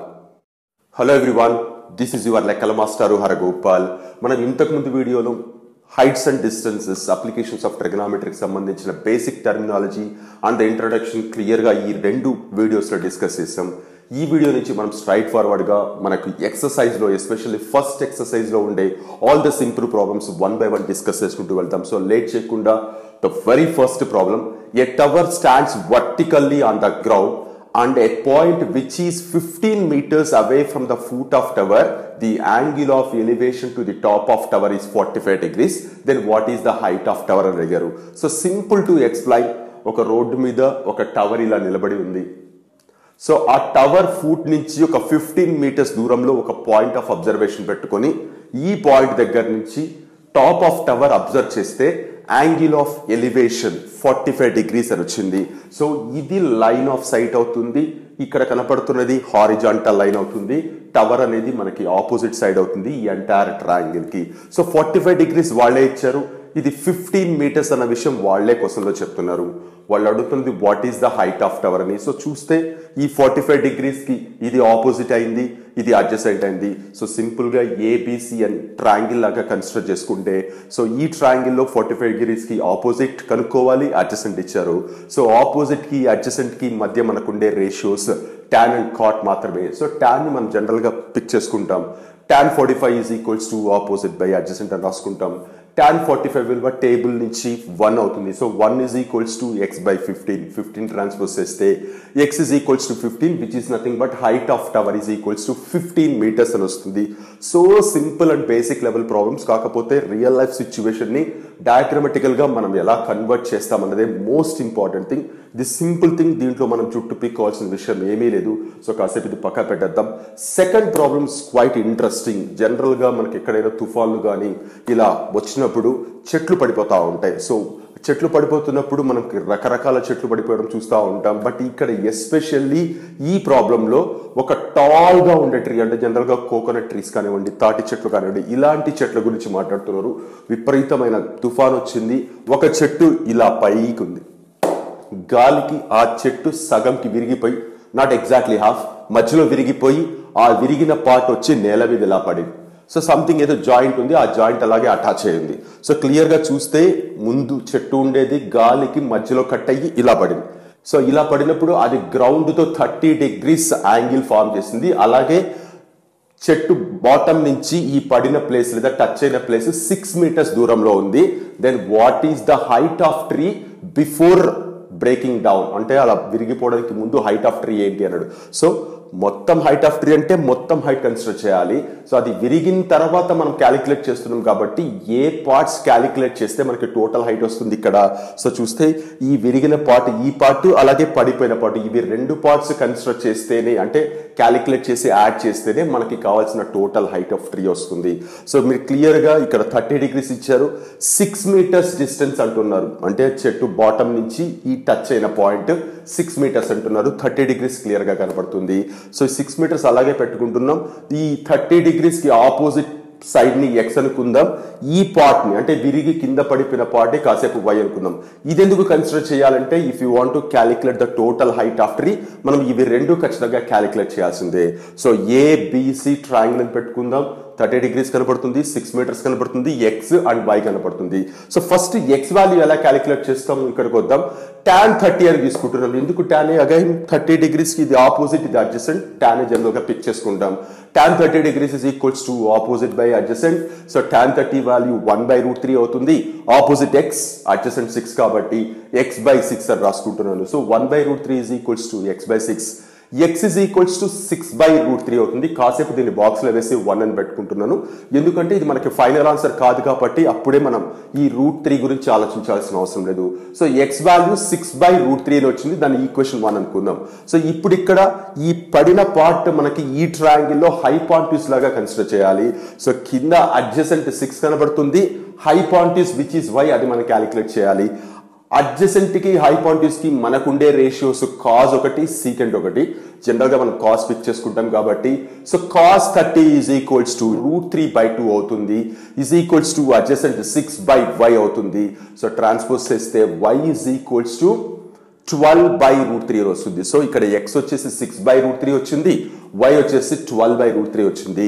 Hello everyone, this is your లెక్కల మాస్టారు హరగోపాల్. మనం ఇంతకు ముందు వీడియోలో heights and distances, applications of ట్రిగనామెట్రీకి సంబంధించిన basic terminology and the introduction clear గా ఈ 2 వీడియోస్ లో డిస్కస్ చేసాం. ఈ వీడియో నుంచి మనం స్ట్రైట్ ఫార్వర్డ్ గా మనకు ఎక్సర్సైజ్ లో, ఎస్పెషల్లీ ఫస్ట్ ఎక్సర్సైజ్ లో ఉండే all the simple problems 1 by 1 discuss చేసుకుంటూ వెళ్తాం. సో లేట్ చేయకుండా the very first problem, a tower stands vertically on the ground and a point which is 15 meters away from the foot of tower, the angle of elevation to the top of tower is 45 degrees. Then what is the height of tower అని అడిగారు. So simple to explain. ఒక road మీద ఒక tower ఇలా నిలబడి ఉంది. So ఆ tower foot నుంచి ఒక 15 meters దూరంలో ఒక పాయింట్ ఆఫ్ అబ్జర్వేషన్ పెట్టుకొని ఈ పాయింట్ దగ్గర నుంచి టాప్ ఆఫ్ టవర్ అబ్జర్వ్ చేస్తే యాంగిల్ ఆఫ్ ఎలివేషన్ 45 degrees అని వచ్చింది. సో ఇది లైన్ ఆఫ్ సైట్ అవుతుంది. ఇక్కడ కనపడుతున్నది హారిజాంటల్ లైన్ అవుతుంది. టవర్ అనేది మనకి ఆపోజిట్ సైడ్ అవుతుంది ఈ ఎంటైర్ ట్రయాంగిల్ కి. సో 45 degrees వాళ్లే ఇచ్చారు. ఇది 15 meters అన్న విషయం వాళ్లే క్వశ్చన్ లో చెప్తున్నారు. వాళ్ళు అడుగుతుంది what is the height of tower అని. సో చూస్తే ఈ 45 degrees కి ఇది ఆపోజిట్ అయింది, ఇది అడ్జసెంట్ అయింది. సో సింపుల్ గా ఏబిసి అని ట్రయాంగిల్ లాగా కన్సిడర్ చేసుకుంటే, సో ఈ ట్రయాంగిల్ లో 45 degrees కి ఆపోజిట్ కనుక్కోవాలి, అడ్జసెంట్ ఇచ్చారు. సో ఆపోజిట్ కి అడ్జసెంట్ కి మధ్య మనకుండే రేషియోస్ tan అండ్ cot మాత్రమే. సో tan ని మనం జనరల్ గా పిక్ చేసుకుంటాం. tan 45 is equals to opposite by adjacent అని రాసుకుంటాం. tan 45 విలువ టేబుల్ నుంచి 1 అవుతుంది. So 1 is equals to x by 15. 15 transpose చేస్తే x is equals to 15, which is nothing but height of tower is equals to 15 meters అని వస్తుంది. So simple and basic level problems. కాకపోతే real life situation ని డయాగ్రమాటికల్ గా మనం ఎలా convert చేస్తాం అన్నదే most important thing. The simple thing, దీంట్లో మనం చుట్టూ పిక్కోవాల్సిన విషయం ఏమీ లేదు. సో కాసేపు ఇది పక్కా పెట్టేద్దాం. Second problems quite interesting. General గా మనకి ఎక్కడైనా తుఫాన్లు కానీ ఇలా వచ్చినప్పుడు చెట్లు పడిపోతా ఉంటాయి. సో చెట్లు పడిపోతున్నప్పుడు మనకి రకరకాల చెట్లు పడిపోవడం చూస్తూ ఉంటాం. బట్ ఇక్కడ ఎస్పెషల్లీ ఈ ప్రాబ్లంలో ఒక టాల్ గా ఉండే ట్రీ, అంటే జనరల్ గా కోకోనట్ ట్రీస్ కానివ్వండి, తాటి చెట్లు కానివ్వండి, ఇలాంటి చెట్ల గురించి మాట్లాడుతున్నారు. విపరీతమైన తుఫాన్ వచ్చింది, ఒక చెట్టు ఇలా పైకి ఉంది, గాలికి ఆ చెట్టు సగంకి విరిగిపోయి, నాట్ ఎగ్జాక్ట్లీ హాఫ్, మధ్యలో విరిగిపోయి ఆ విరిగిన పార్ట్ వచ్చి నేల మీద ఇలా పడింది. సో సంథింగ్ ఏదో జాయింట్ ఉంది, ఆ జాయింట్ అలాగే అటాచ్ అయ్యింది. సో క్లియర్ గా చూస్తే ముందు చెట్టు ఉండేది గాలికి మధ్యలో కట్ అయ్యి ఇలా పడింది. సో ఇలా పడినప్పుడు అది గ్రౌండ్ తో 30 degrees యాంగిల్ ఫార్మ్ చేసింది. అలాగే చెట్టు బాటమ్ నుంచి ఈ పడిన ప్లేస్ లేదా టచ్ అయిన ప్లేస్ 6 meters దూరంలో ఉంది. Then what is the height of tree before breaking down, అంటే అలా విరిగిపోవడానికి ముందు హైట్ ఆఫ్ ట్రీ ఏంటి అన్నాడు. సో మొత్తం హైట్ ఆఫ్ ట్రీ అంటే మొత్తం హైట్ కన్సిడర్ చేయాలి. సో అది విరిగిన తర్వాత మనం క్యాలిక్యులేట్ చేస్తున్నాం కాబట్టి ఏ పార్ట్స్ క్యాలిక్యులేట్ చేస్తే మనకి టోటల్ హైట్ వస్తుంది ఇక్కడ. సో చూస్తే ఈ విరిగిన పార్ట్, ఈ పార్ట్, అలాగే పడిపోయిన పార్ట్, ఇవి 2 పార్ట్స్ కన్సిడర్ చేస్తేనే, అంటే క్యాలిక్యులేట్ చేసి యాడ్ చేస్తేనే మనకి కావాల్సిన టోటల్ హైట్ ఆఫ్ ట్రీ వస్తుంది. సో మీరు క్లియర్ గా ఇక్కడ 30 degrees ఇచ్చారు, 6 meters డిస్టెన్స్ అంటున్నారు, అంటే చెట్టు బాటమ్ నుంచి ఈ టచ్ అయిన పాయింట్ 6 meters అంటున్నారు. 30 degrees క్లియర్ గా కనపడుతుంది. సో 6 meters అలాగే పెట్టుకుంటున్నాం. ఈ 30 degrees కి ఆపోజిట్ సైడ్ ని ఎక్స్ అనుకుందాం, ఈ పార్ట్ ని అంటే విరిగి కింద పడిపోయిన పార్ట్ ని కాసేపు వై అనుకుందాం. ఇది ఎందుకు కన్సిడర్ చేయాలంటే if you want to calculate the total height of tree, మనం ఇవి 2 ఖచ్చితంగా క్యాలిక్యులేట్ చేయాల్సిందే. సో ఏబిసి ట్రయాంగిల్ అని పెట్టుకుందాం. 30 degrees కనపడుతుంది, 6 meters కనపడుతుంది, ఎక్స్ అండ్ వై కనపడుతుంది. సో ఫస్ట్ ఎక్స్ వాల్యూ ఎలా క్యాలిక్యులేట్ చేస్తాం ఇక్కడికి వద్దాం. tan 30 అని తీసుకుంటున్నాం. ఎందుకు tan? అగైన్ 30 degrees కి ఇది ఆపోజిట్, ఇది అడ్జసెంట్. tan జనరల్ గా పిక్ చేసుకుంటాం. tan 30 degrees is equals to opposite by adjacent. So tan 30 value 1/√3 అవుతుంది. ఆపోజిట్ x, అడ్జసెంట్ 6 కాబట్టి x/6 అని రాసుకుంటున్నాను. So 1/√3 is equals to x/6. x is equals to 6/√3 అవుతుంది. కాసేపు దీన్ని బాక్స్ లో వేసి 1 అని పెట్టుకుంటున్నాను, ఎందుకంటే ఇది మనకి ఫైనల్ ఆన్సర్ కాదు కాబట్టి అప్పుడే మనం ఈ √3 గురించి ఆలోచించాల్సిన అవసరం లేదు. సో x వాల్యూ 6/√3 అని వచ్చింది, దాని ఈక్వేషన్ 1 అనుకుందాం. సో ఇప్పుడు ఇక్కడ ఈ పడిన పార్ట్ మనకి ఈ ట్రయాంగిల్ లో హైపాంటిస్ లాగా కన్సిడర్ చేయాలి. సో కింద అడ్జసెంట్ 6 కనబడుతుంది, హైపాంటిస్ విచ్ ఇస్ y, అది మనం క్యాలిక్యులేట్ చేయాలి. అడ్జసెంట్ కి హైపాంటిస్ కి మనకుండే రేషియోస్ కాస్ 1, సీకెంట్ 1. జనరల్ గా మనం కాస్ పిక్ చేసుకుంటాం కాబట్టి so cos 30 is equals to √3/2 అవుతుంది, is equals to adjacent 6/y అవుతుంది. సో ట్రాన్స్పోజ్ చేస్తే y ఈజ్ ఈక్వల్స్ టు 12/√3 వస్తుంది. సో ఇక్కడ x వచ్చేసి 6/√3 వచ్చింది, y వచ్చేసి 12/√3 వచ్చింది.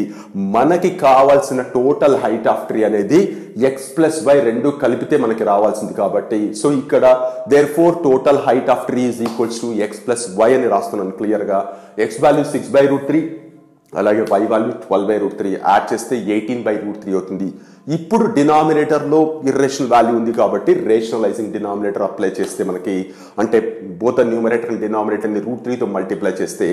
మనకి కావాల్సిన టోటల్ హైట్ ఆఫ్ ట్రీ అనేది x+y 2 కలిపితే మనకి రావాల్సింది కాబట్టి సో ఇక్కడ therefore total height of tree is equals to x+y అని రాస్తున్నాను క్లియర్ గా. x వాల్యూ 6/√3, అలాగే y వాల్యూ 12/√3, యాడ్ చేస్తే 18/√3 అవుతుంది. ఇప్పుడు డినామినేటర్ లో ఇర్రేషనల్ వాల్యూ ఉంది కాబట్టి రేషనలైజింగ్ డినామినేటర్ అప్లై చేస్తే మనకి, అంటే బోత్ న్యూమరేటర్ అండ్ డినామినేటర్ ని √3 తో మల్టిప్లై చేస్తే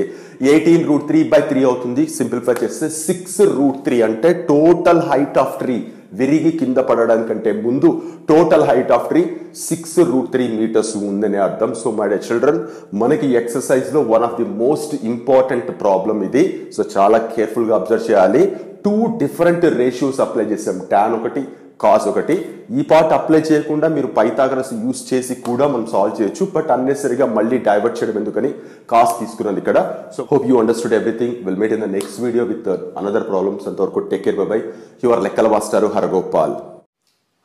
18√3/3 అవుతుంది. సింప్లిఫై చేస్తే 6√3, అంటే టోటల్ హైట్ ఆఫ్ ట్రీ విరిగి కింద పడడానికంటే ముందు total height of tree 6√3 meters ఉందని అర్థం. సో మై డియర్ చిల్డ్రన్, మనకి ఎక్సర్సైజ్ లో one of the most important problem ఇది. సో చాలా కేర్ఫుల్ గా అబ్జర్వ్ చేయాలి. 2 different రేషియోస్ అప్లై చేసాం, tan 1, cos 1. ఈ పార్ట్ అప్లై చేయకుండా మీరు పైథాగరస్ యూస్ చేసి కూడా మనం సాల్వ్ చేయొచ్చు, బట్ అన్నెసరీగా మళ్ళీ డైవర్ట్ చేయడం ఎందుకని కాస్ తీసుకున్నాను ఇక్కడ. So hope you understood everything. Will meet in the next video with another problems. అంతవరకు take care, bye bye. Your లెక్కల master Haragopal.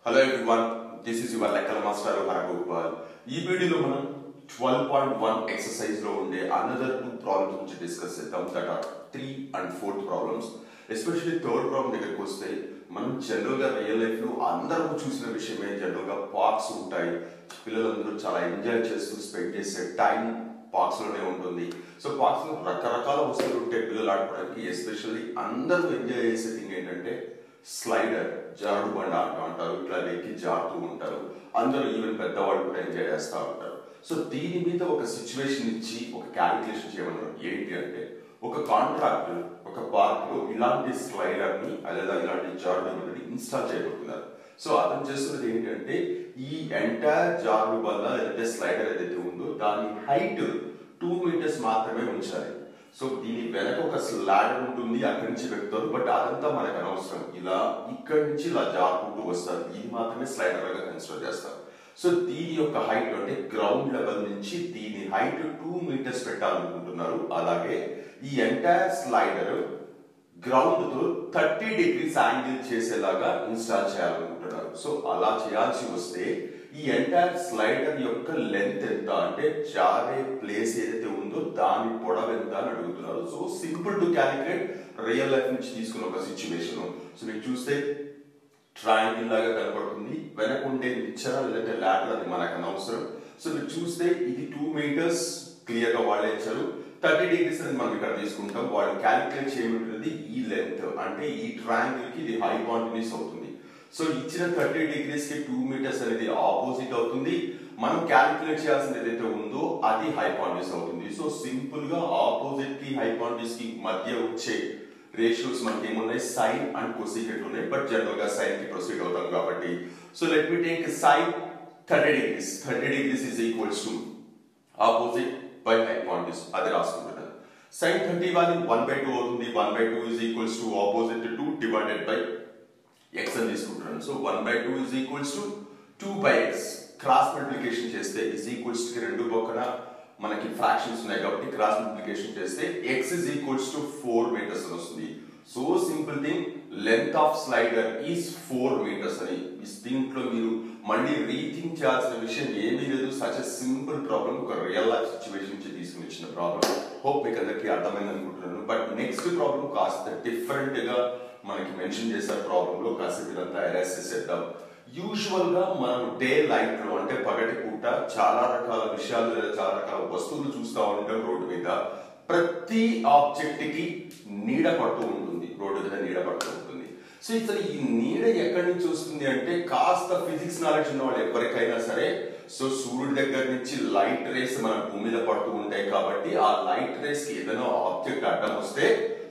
Hello everyone, this is your లెక్కల మాస్టర్ హరగోపాల్. ఈ వీడియోలో మనం 12.1 ఎక్సర్సైజ్ లో ఉండే అనదర్ 2 ప్రాబ్లమ్స్ గురించి డిస్కస్ చేద్దాం. That are 3 and 4th problems. Especially third problem దగ్గరికి వస్తే మనం జనరల్ గా రియల్ లైఫ్ లో అందరూ చూసిన విషయమే, జనరల్ గా పార్క్స్ ఉంటాయి, పిల్లలందరూ చాలా ఎంజాయ్ చేస్తూ స్పెండ్ చేసే టైం పార్క్స్ లోనే ఉంటుంది. సో పార్క్స్ లో రకరకాల వస్తువులు ఉంటాయి పిల్లలు ఆడుకోవడానికి. ఎస్పెషల్లీ అందరూ ఎంజాయ్ చేసే థింగ్ ఏంటంటే స్లైడర్, జారుడు బండ అంటారు, ఇట్లా ఎక్కి జారుతూ ఉంటారు. అందరూ ఈవెన్ పెద్దవాళ్ళు కూడా ఎంజాయ్ చేస్తూ ఉంటారు. సో దీని మీద ఒక సిచ్యువేషన్ ఇచ్చి ఒక క్యాలిక్యులేషన్ చేయమన్నారు. ఏంటి అంటే, ఒక కాంట్రాక్టర్ ఒక పార్క్ లో ఇలాంటి స్లైడర్ ని లేదా ఇలాంటి జారుడు బండని ఇన్స్టాల్ చేయబోతున్నారు. సో అతను చేస్తున్నది ఏంటంటే, ఈ ఎంటైర్ జారుడు బండ లేదంటే స్లైడర్ ఏదైతే ఉందో దాని హైట్ 2 meters మాత్రమే ఉంచాలి. సో దీని వెనక ఒక లాడర్ ఉంటుంది, అక్కడి నుంచి పెడతారు, బట్ అదంతా మనకు అనవసరం. ఇలా ఇక్కడి నుంచి ఇలా జారుకుంటూ వస్తారు, ఇది మాత్రమే స్లైడర్ లాగా కన్సిడర్ చేస్తారు. సో దీని యొక్క హైట్ అంటే గ్రౌండ్ లెవెల్ నుంచి దీని హైట్ 2 meters పెట్టాలనుకుంటున్నారు. అలాగే ఈ ఎంటైర్ స్లైడర్ గ్రౌండ్ తో 30 degrees యాంగిల్ చేసేలాగా ఇన్స్టాల్ చేయాలనుకుంటున్నారు. సో అలా చేయాల్సి వస్తే ఈ ఎంటైర్ స్లైడర్ యొక్క లెంత్ ఎంత అంటే జారే ప్లేస్ ఏదైతే ఉందో దాని పొడవు ఎంత అని అడుగుతున్నారు. So simple to calculate, real life నుంచి తీసుకున్న ఒక సిచ్యువేషన్. సో మీరు చూస్తే ట్రయాంగిల్ లాగా కనపడుతుంది, వెనక ఉండే నిచ్చెన లేదంటే లాడర్ అది మనకు అనవసరం. సో మీరు చూస్తే ఇది 2 meters క్లియర్ గా వాళ్ళే ఇచ్చారు. 30 degrees అని మనం ఇక్కడ తీసుకుంటాం. వాళ్ళు క్యాలిక్యులేట్ చేయమంటున్నది ఈ లెంత్, అంటే ఈ ట్రయాంగిల్ కి ఇది హైపాంటెనిస్ అవుతుంది. సో ఇచ్చిన 30 degrees కి 2 meters అనేది ఆపోజిట్ అవుతుంది. మనం క్యాలిక్యులేట్ చేయాల్సింది ఏదైతే ఉందో అది హైపాటెన్యూస్ అవుతుంది. సో సింపుల్ గా ఆపోజిట్ కి హైపాటెన్యూస్ కి మధ్య వచ్చే రేషియోస్ మనకి ఏమున్నాయి, సైన్ అండ్ కొసీకెంట్ ఉన్నాయి. బట్ జనరల్ గా సైన్ కి ప్రొసీడ్ అవుతాం కాబట్టి so let me take sine 30 degrees. 30 degrees is equals to opposite by hypotenuse. అది రాసుకుంటున్నాను. sin 30 వాల్యూ 1/2 అవుతుంది. 1/2 is equals to opposite to 2 divided by x అని తీసుకుంటున్నాను. So 1/2 is equals to 2/x. Cross multiplication చేస్తే is equals to రెండు పక్కన మనకి fractions ఉన్నాయి కాబట్టి క్రాస్ మల్టిప్లికేషన్ చేస్తే x is equals to 4 meters అని వస్తుంది. So simple thing, length of slider is 4 meters అని. దీంట్లో మీరు మళ్ళీ రీథింక్ చేయాల్సిన విషయం ఏమీ లేదు. సచ్ ఎ సింపుల్ ప్రాబ్లం, ఒక రియల్ లైఫ్ సిచ్యువేషన్ నుంచి తీసుకుని వచ్చిన ప్రాబ్లం. హోప్ మీకు అందరికీ అర్థమైంది అనుకుంటున్నాను. బట్ నెక్స్ట్ ప్రాబ్లం కాస్త డిఫరెంట్ గా మనకి మెన్షన్ చేశారు ప్రాబ్లంలో. కాస్త ఇదంతా ఎరేస్ చేసేద్దాం. యూజువల్ గా మనం డే లైట్ లో అంటే పగటి పూట చాలా రకాల విషయాలు లేదా చాలా రకాల వస్తువులు చూస్తూ ఉంటాం రోడ్డు మీద. ప్రతి ఆబ్జెక్ట్ కి నీడ పడుతూ ఉంటుంది, రోడ్డు మీద నీడ పడుతూ ఉంటుంది. సో ఇక్కడ ఈ నీడ ఎక్కడి నుంచి వస్తుంది అంటే కాస్త ఫిజిక్స్ నాలెడ్జ్ ఉన్న వాళ్ళు ఎవరికైనా సరే, సో సూర్యుడి దగ్గర నుంచి లైట్ రేస్ మన భూమి మీద పడుతూ ఉంటాయి కాబట్టి ఆ లైట్ రేస్ కి ఏదైనా ఆబ్జెక్ట్ అడ్డం వస్తే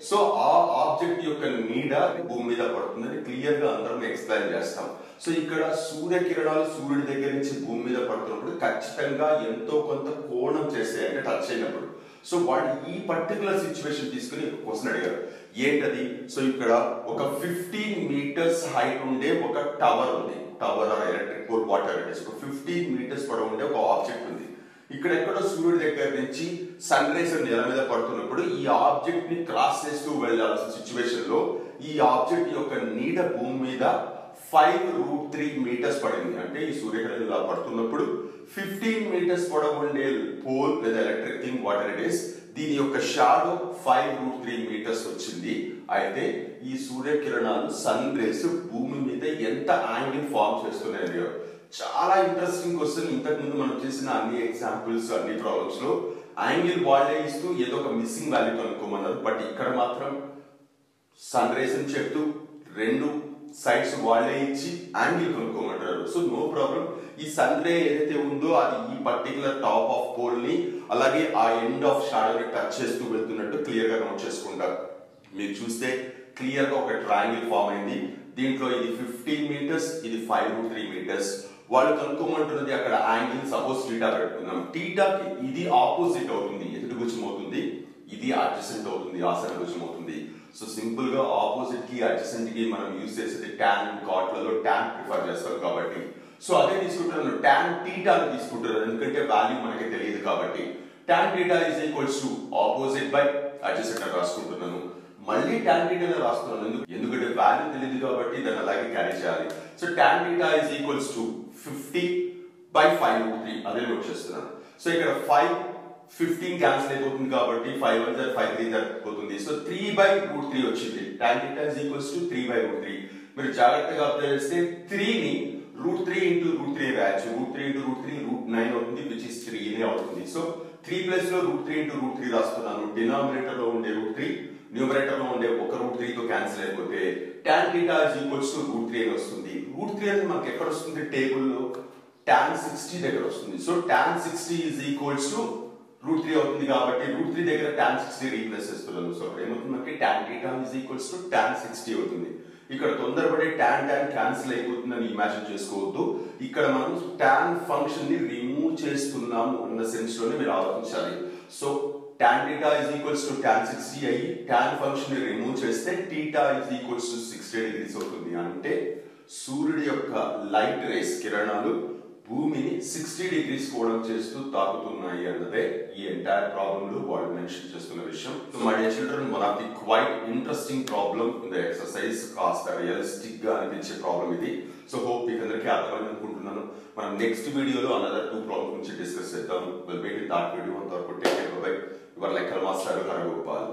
సో ఆ ఆబ్జెక్ట్ యొక్క నీడ భూమి మీద పడుతుందని క్లియర్ గా అందరం ఎక్స్ప్లెయిన్ చేస్తాం. సో ఇక్కడ సూర్యకిరణాలు సూర్యుడి దగ్గర నుంచి భూమి మీద పడుతున్నప్పుడు ఖచ్చితంగా ఎంతో కొంత కోణం చేస్తాయి అంటే టచ్ అయినప్పుడు. సో వాళ్ళు ఈ పర్టికులర్ సిచ్యువేషన్ తీసుకుని క్వశ్చన్ అడిగారు, ఏంటది? సో ఇక్కడ ఒక 15 meters హైట్ ఉండే ఒక టవర్ ఉంది. Tower or electric pole whatever అంటే ఒక 15 meters పొడవు ఉండే ఒక ఆబ్జెక్ట్ ఉంది. ఇక్కడ ఎక్కడో సూర్యుడి దగ్గర నుంచి సన్ రేస్ నేల మీద పడుతున్నప్పుడు ఈ ఆబ్జెక్ట్ ని క్రాస్ చేస్తూ వెళ్ళాల్సిన సిచ్యువేషన్ లో ఈ ఆబ్జెక్ట్ యొక్క నీడ భూమి మీద 5√3 meters పడింది. అంటే ఈ సూర్యకిరణాలు ఇలా పడుతున్నప్పుడు 15 meters పొడవు ఉండే పోల్ లేదా electric thing water it is, దీని యొక్క షాడో 5√3 meters వచ్చింది. అయితే ఈ సూర్యకిరణాలు సన్ రేస్ భూమి మీద ఎంత యాంగిల్ ఫార్మ్ చేస్తున్నాయో చాలా ఇంట్రెస్టింగ్ క్వశ్చన్. ఇంతకు ముందు మనం చేసిన అన్ని ఎగ్జాంపుల్స్ అన్ని ప్రాబ్లమ్స్ లో యాంగిల్ వాళ్ళే ఇస్తూ ఏదో ఒక మిస్సింగ్ వాల్యూ కనుక్కోమన్నారు. బట్ ఇక్కడ మాత్రం సన్ రేస్ అని చెప్తూ రెండు సైడ్స్ వాళ్ళే ఇచ్చి యాంగిల్ కనుక్కోమంటారు. So no problem. ఈ సన్ రే ఏదైతే ఉందో అది ఈ పర్టికులర్ టాప్ ఆఫ్ పోల్ ని అలాగే ఆ ఎండ్ ఆఫ్ షాడోని టచ్ చేస్తూ వెళ్తున్నట్టు క్లియర్ గా నోట్ చేసుకుంటారు. మీరు చూస్తే క్లియర్ గా ఒక ట్రయాంగిల్ ఫామ్ అయింది. దీంట్లో ఇది 15 meters, ఇది 5√3 meters. వాళ్ళు కనుక్కోమంటున్నది అక్కడ యాంగిల్ సపోజ్ టీటా పెట్టుకుందాం. టీటాకి ఇది ఆపోజిట్ అవుతుంది, ఎదుటి భుజం అవుతుంది. ఇది అడ్జసెంట్ అవుతుంది, ఆసన భుజం అవుతుంది. సో సింపుల్ గా ఆపోజిట్ కి అడ్జసెంట్ కి మనం యూజ్ చేసేది టాన్ కాట్లలో టాన్ ప్రిఫర్ చేస్తాం కాబట్టి సో అదే తీసుకుంటున్నాను. టాన్ టీటా తీసుకుంటున్నాను ఎందుకంటే వాల్యూ మనకి తెలియదు కాబట్టి. Tan theta is equals to opposite by adjacent అని రాసుకుంటున్నాను. మళ్ళీ టాన్ టీటా రాస్తున్నాను ఎందుకంటే వాల్యూ తెలియదు కాబట్టి దాన్ని అలాగే క్యారీ చేయాలి. So tan theta is equals to 50/5√3 అదే నోట్ చేస్తున్నాను. సో ఇక్కడ 5 15 క్యాన్సిల్ అయిపోతుంది కాబట్టి 5 1 5 3 అయిపోతుంది. సో 3/√3 వచ్చింది. Tan theta is equals to 3/√3. మీరు జాగ్రత్తగా అబ్జర్వ్ చేస్తే 3 ని √3 into √3 రాయొచ్చు. √3 into √3 √9 అవుతుంది, విచ్ ఇస్ 3 అవుతుంది. సో 3 ప్లస్ లో √3 into √3 రాస్తున్నాను. డినామినేటర్ లో ఉండే √3 న్యూమరేటర్ లో ఉండే ఒక √3 తో క్యాన్సిల్ అయిపోతే tan theta is equals to √3 అని వస్తుంది. √3 అనేది మనకి ఎక్కడ వస్తుంది టేబుల్లో tan 60 దగ్గర వస్తుంది. So tan 60 is equals to √3 అవుతుంది కాబట్టి √3 దగ్గర tan 60 రీప్లేస్ చేస్తున్నాను. సో ఏమవుతుంది మనకి tan theta is equals to tan 60 అవుతుంది. ఇక్కడ తొందరపడే tan క్యాన్సిల్ అయిపోతుందని ఇమాజిన్ చేసుకోవద్దు. ఇక్కడ మనం tan ఫంక్షన్ ని రిమూవ్ చేస్తున్నాము అన్న సెన్స్ లోనే మీరు ఆలోచించాలి. So tan theta is equals to tan 60 అయ్యి tan ఫంక్షన్ ని రిమూవ్ చేస్తే theta is equals to 60 degrees అవుతుంది. అంటే సూర్యుడి యొక్క లైట్ రేస్ కిరణాలు భూమిని 60 degrees కోణం చేస్తూ తాకుతున్నాయి అన్నదే ఈ ఎంటైర్ ప్రాబ్లమ్ లో వాళ్ళు మెన్షన్ చేస్తున్న విషయం. So my dear children, one of the quite interesting problem in the exercise, కాస్త రియలిస్టిక్ గా అనిపించే ప్రాబ్లం ఇది. సో హోప్ మీకు అందరికీ అర్థమైంది అనుకుంటున్నాను. మనం నెక్స్ట్ వీడియోలో అనదర్ 2 ప్రాబ్లమ్స్ గురించి డిస్కస్ చేద్దాం. Will meet in that video. అంతవరకు take care, bye bye. Your లెక్కల మాస్టర్ హరగోపాల్.